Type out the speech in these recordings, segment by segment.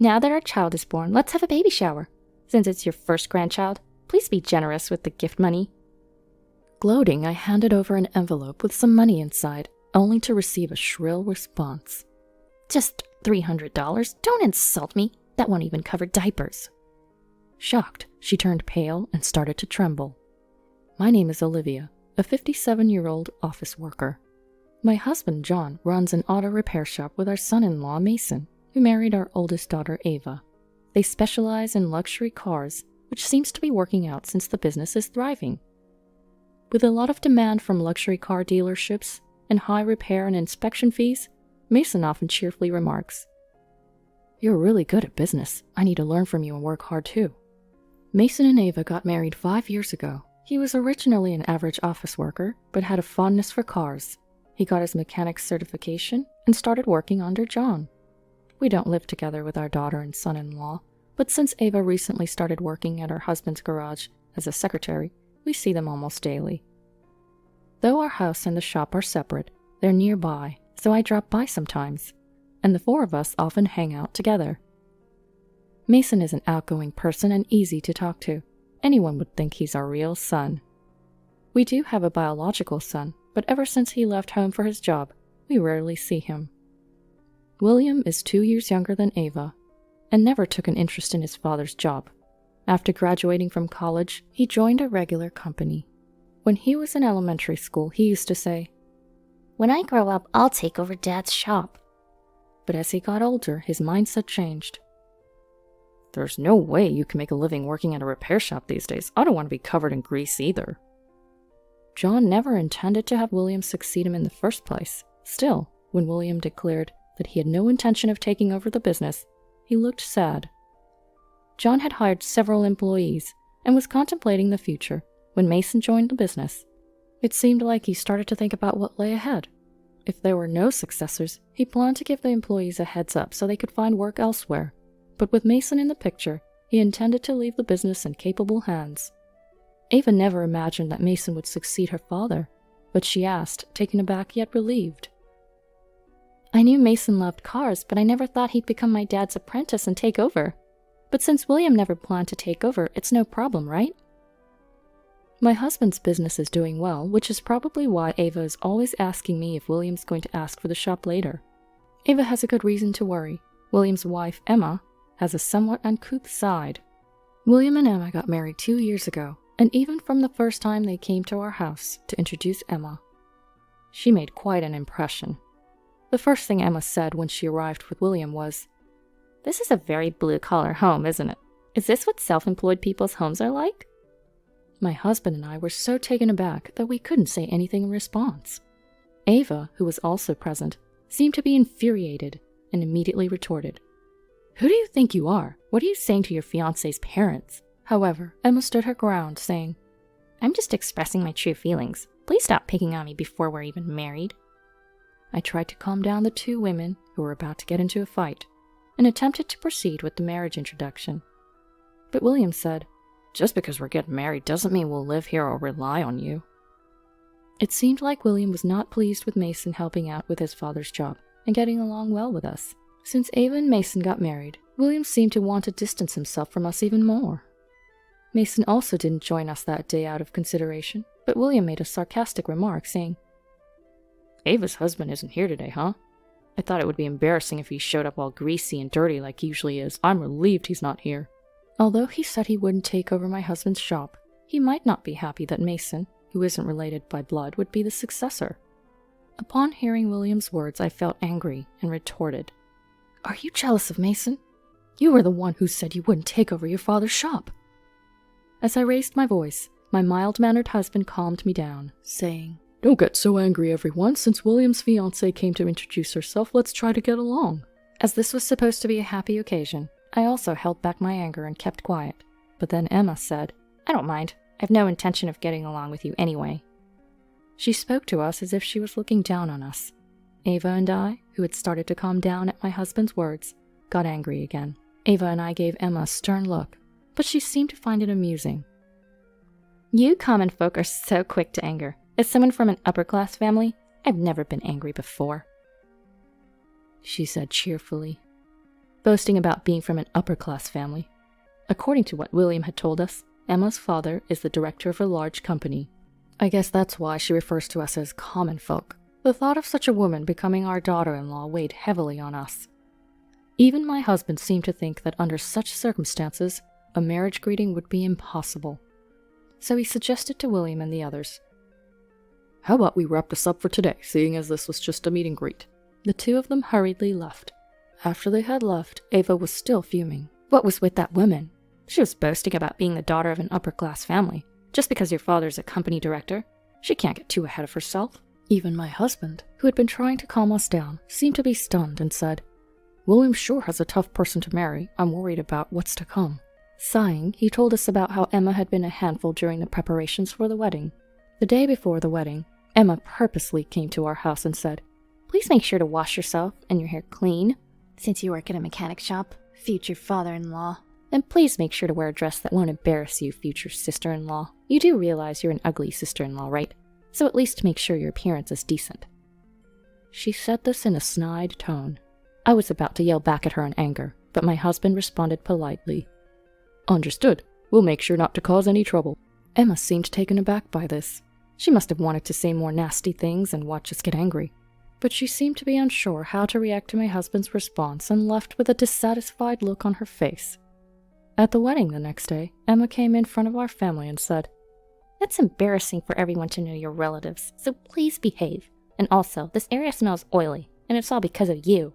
Now that our child is born, let's have a baby shower. Since it's your first grandchild, please be generous with the gift money. Gloating, I handed over an envelope with some money inside, only to receive a shrill response. Just $300? Don't insult me. That won't even cover diapers. Shocked, she turned pale and started to tremble. My name is Olivia, a 57-year-old office worker. My husband, John, runs an auto repair shop with our son-in-law, Mason, who married our oldest daughter, Ava. They specialize in luxury cars, which seems to be working out since the business is thriving. With a lot of demand from luxury car dealerships and high repair and inspection fees, Mason often cheerfully remarks, "You're really good at business. I need to learn from you and work hard too." Mason and Ava got married 5 years ago. He was originally an average office worker, but had a fondness for cars. He got his mechanic's certification and started working under John. We don't live together with our daughter and son-in-law, but since Ava recently started working at her husband's garage as a secretary, we see them almost daily. Though our house and the shop are separate, they're nearby, so I drop by sometimes, and the four of us often hang out together. Mason is an outgoing person and easy to talk to. Anyone would think he's our real son. We do have a biological son, but ever since he left home for his job, we rarely see him. William is 2 years younger than Ava, and never took an interest in his father's job. After graduating from college, he joined a regular company. When he was in elementary school, he used to say, "When I grow up, I'll take over Dad's shop." But as he got older, his mindset changed. "There's no way you can make a living working at a repair shop these days. I don't want to be covered in grease either." John never intended to have William succeed him in the first place. Still, when William declared that he had no intention of taking over the business, he looked sad. John had hired several employees and was contemplating the future when Mason joined the business. It seemed like he started to think about what lay ahead. If there were no successors, he planned to give the employees a heads up so they could find work elsewhere. But with Mason in the picture, he intended to leave the business in capable hands. Ava never imagined that Mason would succeed her father, but she asked, taken aback yet relieved. "I knew Mason loved cars, but I never thought he'd become my dad's apprentice and take over. But since William never planned to take over, it's no problem, right?" My husband's business is doing well, which is probably why Ava is always asking me if William's going to ask for the shop later. Ava has a good reason to worry. William's wife, Emma, has a somewhat uncouth side. William and Emma got married 2 years ago, and even from the first time they came to our house to introduce Emma, she made quite an impression. The first thing Emma said when she arrived with William was, "This is a very blue-collar home, isn't it? Is this what self-employed people's homes are like?" My husband and I were so taken aback that we couldn't say anything in response. Ava, who was also present, seemed to be infuriated and immediately retorted, "Who do you think you are? What are you saying to your fiancé's parents?" However, Emma stood her ground, saying, "I'm just expressing my true feelings. Please stop picking on me before we're even married." I tried to calm down the two women who were about to get into a fight and attempted to proceed with the marriage introduction. But William said, "Just because we're getting married doesn't mean we'll live here or rely on you." It seemed like William was not pleased with Mason helping out with his father's job and getting along well with us. Since Ava and Mason got married, William seemed to want to distance himself from us even more. Mason also didn't join us that day out of consideration, but William made a sarcastic remark saying, "Ava's husband isn't here today, huh? I thought it would be embarrassing if he showed up all greasy and dirty like he usually is. I'm relieved he's not here." Although he said he wouldn't take over my husband's shop, he might not be happy that Mason, who isn't related by blood, would be the successor. Upon hearing William's words, I felt angry and retorted, "Are you jealous of Mason? You were the one who said you wouldn't take over your father's shop." As I raised my voice, my mild-mannered husband calmed me down, saying, "Don't get so angry, everyone. Since William's fiancée came to introduce herself, let's try to get along." As this was supposed to be a happy occasion, I also held back my anger and kept quiet. But then Emma said, "I don't mind. I have no intention of getting along with you anyway." She spoke to us as if she was looking down on us. Ava and I, who had started to calm down at my husband's words, got angry again. Ava and I gave Emma a stern look, but she seemed to find it amusing. "You common folk are so quick to anger. As someone from an upper-class family, I've never been angry before," she said cheerfully. boasting about being from an upper-class family. According to what William had told us, Emma's father is the director of a large company. I guess that's why she refers to us as common folk. The thought of such a woman becoming our daughter-in-law weighed heavily on us. Even my husband seemed to think that under such circumstances, a marriage greeting would be impossible. So he suggested to William and the others, "How about we wrap this up for today, seeing as this was just a meet and greet?" The two of them hurriedly left. After they had left, Ava was still fuming. What was with that woman? She was boasting about being the daughter of an upper-class family. Just because your father's a company director, she can't get too ahead of herself. Even my husband, who had been trying to calm us down, seemed to be stunned and said, "William sure has a tough person to marry. I'm worried about what's to come." Sighing, he told us about how Emma had been a handful during the preparations for the wedding. The day before the wedding, Emma purposely came to our house and said, "Please make sure to wash yourself and your hair clean, since you work at a mechanic shop, future father-in-law. And please make sure to wear a dress that won't embarrass you, future sister-in-law. You do realize you're an ugly sister-in-law, right? So at least make sure your appearance is decent." She said this in a snide tone. I was about to yell back at her in anger, but my husband responded politely, "Understood. We'll make sure not to cause any trouble." Emma seemed taken aback by this. She must have wanted to say more nasty things and watch us get angry. But she seemed to be unsure how to react to my husband's response and left with a dissatisfied look on her face. At the wedding the next day, Emma came in front of our family and said, "It's embarrassing for everyone to know your relatives, so please behave. And also, this area smells oily, and it's all because of you."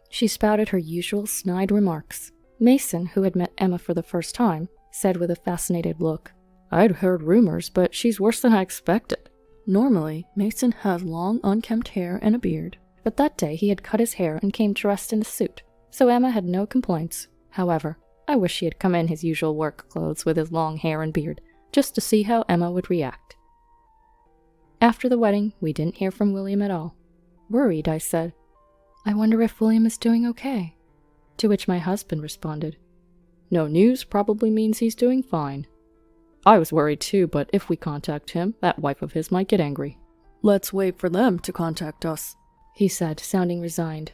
She spouted her usual snide remarks. Mason, who had met Emma for the first time, said with a fascinated look, "I'd heard rumors, but she's worse than I expected." Normally, Mason has long, unkempt hair and a beard, but that day he had cut his hair and came dressed in a suit, so Emma had no complaints. However, I wish he had come in his usual work clothes with his long hair and beard, just to see how Emma would react. After the wedding, we didn't hear from William at all. Worried, I said, "I wonder if William is doing okay?" To which my husband responded, "No news probably means he's doing fine." I was worried too, but if we contact him, that wife of his might get angry. "Let's wait for them to contact us," he said, sounding resigned.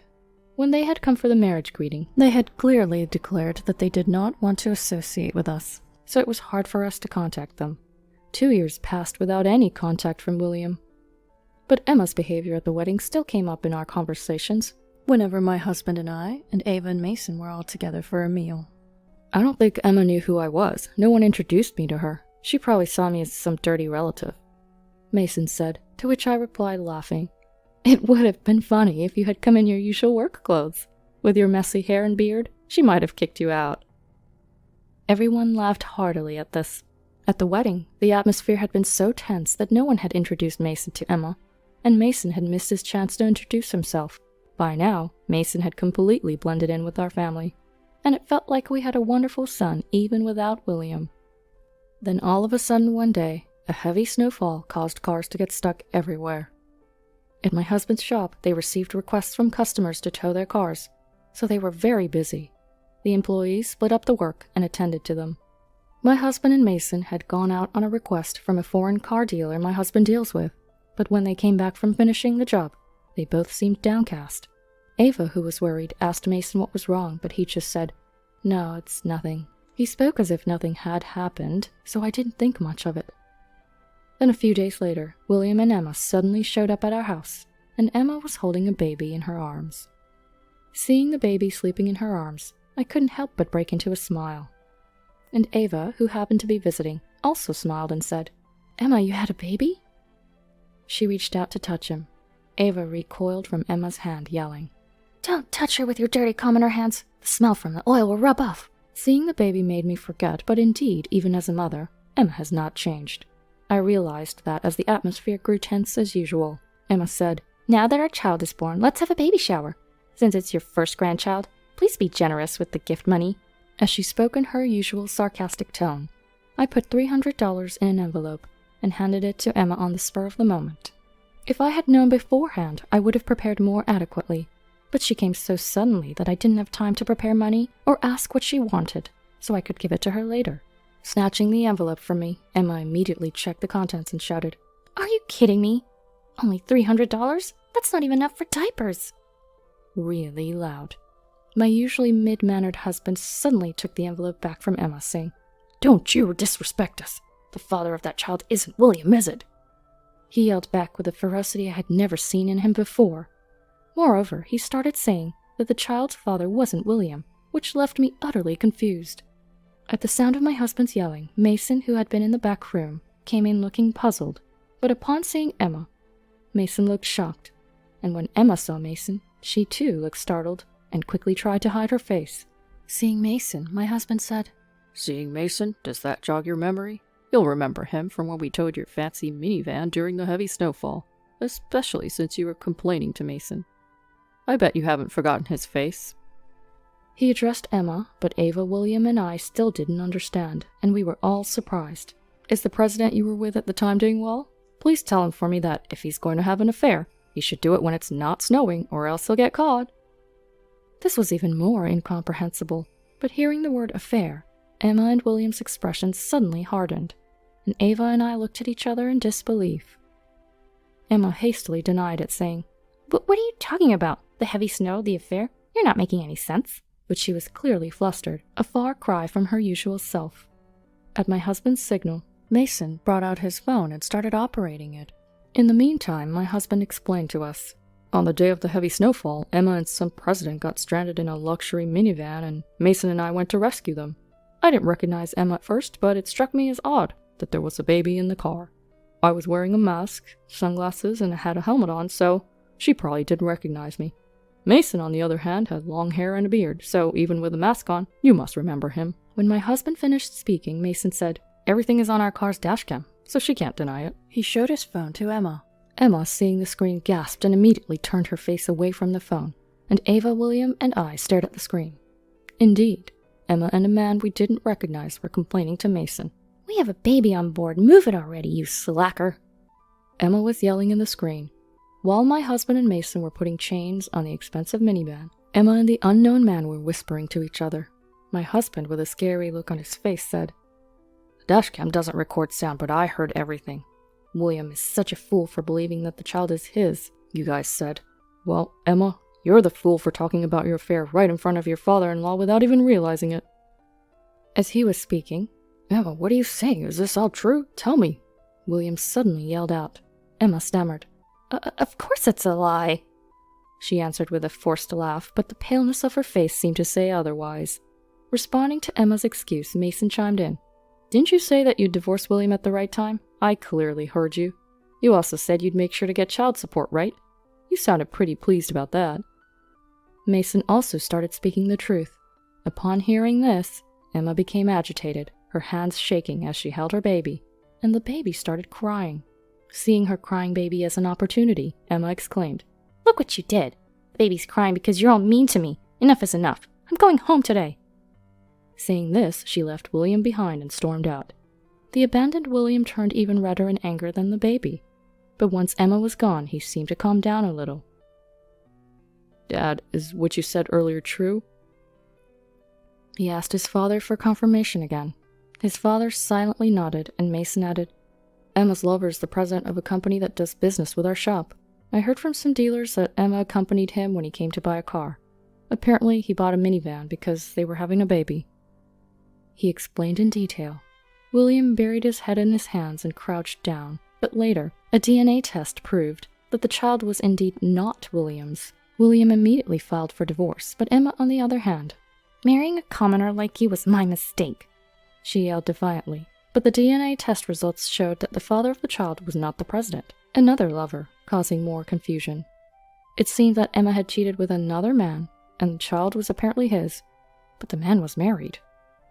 When they had come for the marriage greeting, they had clearly declared that they did not want to associate with us, so it was hard for us to contact them. 2 years passed without any contact from William. But Emma's behavior at the wedding still came up in our conversations, whenever my husband and I and Ava and Mason were all together for a meal. I don't think Emma knew who I was. No one introduced me to her. She probably saw me as some dirty relative, Mason said, to which I replied laughing, "It would have been funny if you had come in your usual work clothes. With your messy hair and beard, she might have kicked you out." Everyone laughed heartily at this. At the wedding, the atmosphere had been so tense that no one had introduced Mason to Emma, and Mason had missed his chance to introduce himself. By now, Mason had completely blended in with our family, and it felt like we had a wonderful son even without William. Then all of a sudden one day, a heavy snowfall caused cars to get stuck everywhere. At my husband's shop, they received requests from customers to tow their cars, so they were very busy. The employees split up the work and attended to them. My husband and Mason had gone out on a request from a foreign car dealer my husband deals with, but when they came back from finishing the job, they both seemed downcast. Ava, who was worried, asked Mason what was wrong, but he just said, "No, it's nothing." He spoke as if nothing had happened, so I didn't think much of it. Then a few days later, William and Emma suddenly showed up at our house, and Emma was holding a baby in her arms. Seeing the baby sleeping in her arms, I couldn't help but break into a smile. And Ava, who happened to be visiting, also smiled and said, "Emma, you had a baby?" She reached out to touch him. Ava recoiled from Emma's hand, yelling, "Don't touch her with your dirty commoner hands. The smell from the oil will rub off." Seeing the baby made me forget, but indeed, even as a mother, Emma has not changed. I realized that as the atmosphere grew tense as usual, Emma said, "Now that our child is born, let's have a baby shower. Since it's your first grandchild, please be generous with the gift money." As she spoke in her usual sarcastic tone, I put $300 in an envelope and handed it to Emma on the spur of the moment. If I had known beforehand, I would have prepared more adequately, but she came so suddenly that I didn't have time to prepare money or ask what she wanted, so I could give it to her later. Snatching the envelope from me, Emma immediately checked the contents and shouted, "Are you kidding me? Only $300? That's not even enough for diapers." Really loud. My usually mid-mannered husband suddenly took the envelope back from Emma, saying, "Don't you disrespect us. The father of that child isn't William, is it?" He yelled back with a ferocity I had never seen in him before. Moreover, he started saying that the child's father wasn't William, which left me utterly confused. At the sound of my husband's yelling, Mason, who had been in the back room, came in looking puzzled, but upon seeing Emma, Mason looked shocked, and when Emma saw Mason, she too looked startled and quickly tried to hide her face. Seeing Mason, my husband said, "Seeing Mason, does that jog your memory? You'll remember him from when we towed your fancy minivan during the heavy snowfall, especially since you were complaining to Mason. I bet you haven't forgotten his face." He addressed Emma, but Ava, William, and I still didn't understand, and we were all surprised. "Is the president you were with at the time doing well? Please tell him for me that if he's going to have an affair, he should do it when it's not snowing, or else he'll get caught." This was even more incomprehensible, but hearing the word affair, Emma and William's expressions suddenly hardened, and Ava and I looked at each other in disbelief. Emma hastily denied it, saying, "But what are you talking about? The heavy snow, the affair? You're not making any sense." But she was clearly flustered, a far cry from her usual self. At my husband's signal, Mason brought out his phone and started operating it. In the meantime, my husband explained to us, "On the day of the heavy snowfall, Emma and some president got stranded in a luxury minivan, and Mason and I went to rescue them. I didn't recognize Emma at first, but it struck me as odd that there was a baby in the car. I was wearing a mask, sunglasses, and had a helmet on, so she probably didn't recognize me. Mason, on the other hand, had long hair and a beard, so even with a mask on, you must remember him." When my husband finished speaking, Mason said, "Everything is on our car's dashcam, so she can't deny it." He showed his phone to Emma. Emma, seeing the screen, gasped and immediately turned her face away from the phone, and Ava, William, and I stared at the screen. Indeed, Emma and a man we didn't recognize were complaining to Mason. "We have a baby on board. Move it already, you slacker." Emma was yelling in the screen. While my husband and Mason were putting chains on the expensive minivan, Emma and the unknown man were whispering to each other. My husband, with a scary look on his face, said, "The dashcam doesn't record sound, but I heard everything. William is such a fool for believing that the child is his, you guys said. Well, Emma, you're the fool for talking about your affair right in front of your father-in-law without even realizing it." As he was speaking, "Emma, what are you saying? Is this all true? Tell me." William suddenly yelled out. Emma stammered, Of course it's a lie," she answered with a forced laugh, but the paleness of her face seemed to say otherwise. Responding to Emma's excuse, Mason chimed in. "Didn't you say that you'd divorce William at the right time? I clearly heard you. You also said you'd make sure to get child support, right? You sounded pretty pleased about that." Mason also started speaking the truth. Upon hearing this, Emma became agitated, her hands shaking as she held her baby, and the baby started crying. Seeing her crying baby as an opportunity, Emma exclaimed, "Look what you did! The baby's crying because you're all mean to me. Enough is enough. I'm going home today." Saying this, she left William behind and stormed out. The abandoned William turned even redder in anger than the baby. But once Emma was gone, he seemed to calm down a little. "Dad, is what you said earlier true?" He asked his father for confirmation again. His father silently nodded, and Mason added, "Emma's lover is the president of a company that does business with our shop. I heard from some dealers that Emma accompanied him when he came to buy a car. Apparently, he bought a minivan because they were having a baby." He explained in detail. William buried his head in his hands and crouched down, but later, a DNA test proved that the child was indeed not William's. William immediately filed for divorce, but Emma, on the other hand, "Marrying a commoner like you was my mistake," she yelled defiantly. But the DNA test results showed that the father of the child was not the president, another lover, causing more confusion. It seemed that Emma had cheated with another man, and the child was apparently his, but the man was married.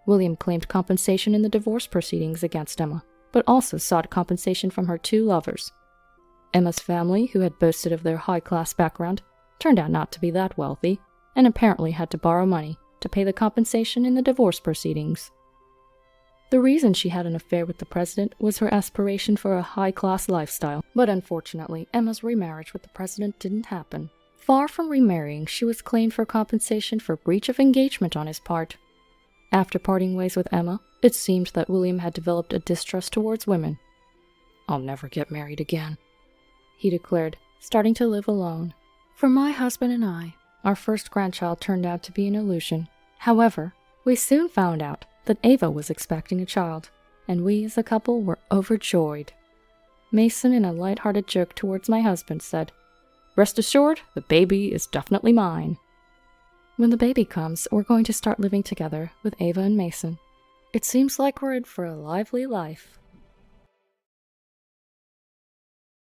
William claimed compensation in the divorce proceedings against Emma, but also sought compensation from her two lovers. Emma's family, who had boasted of their high-class background, turned out not to be that wealthy, and apparently had to borrow money to pay the compensation in the divorce proceedings. The reason she had an affair with the president was her aspiration for a high-class lifestyle, but unfortunately, Emma's remarriage with the president didn't happen. Far from remarrying, she was claimed for compensation for breach of engagement on his part. After parting ways with Emma, it seemed that William had developed a distrust towards women. "I'll never get married again," he declared, starting to live alone. For my husband and I, Our first grandchild turned out to be an illusion. However, we soon found out that Ava was expecting a child, and we as a couple were overjoyed. Mason, in a light-hearted joke towards my husband, said, "Rest assured, the baby is definitely mine." When the baby comes, we're going to start living together with Ava and Mason. It seems like we're in for a lively life.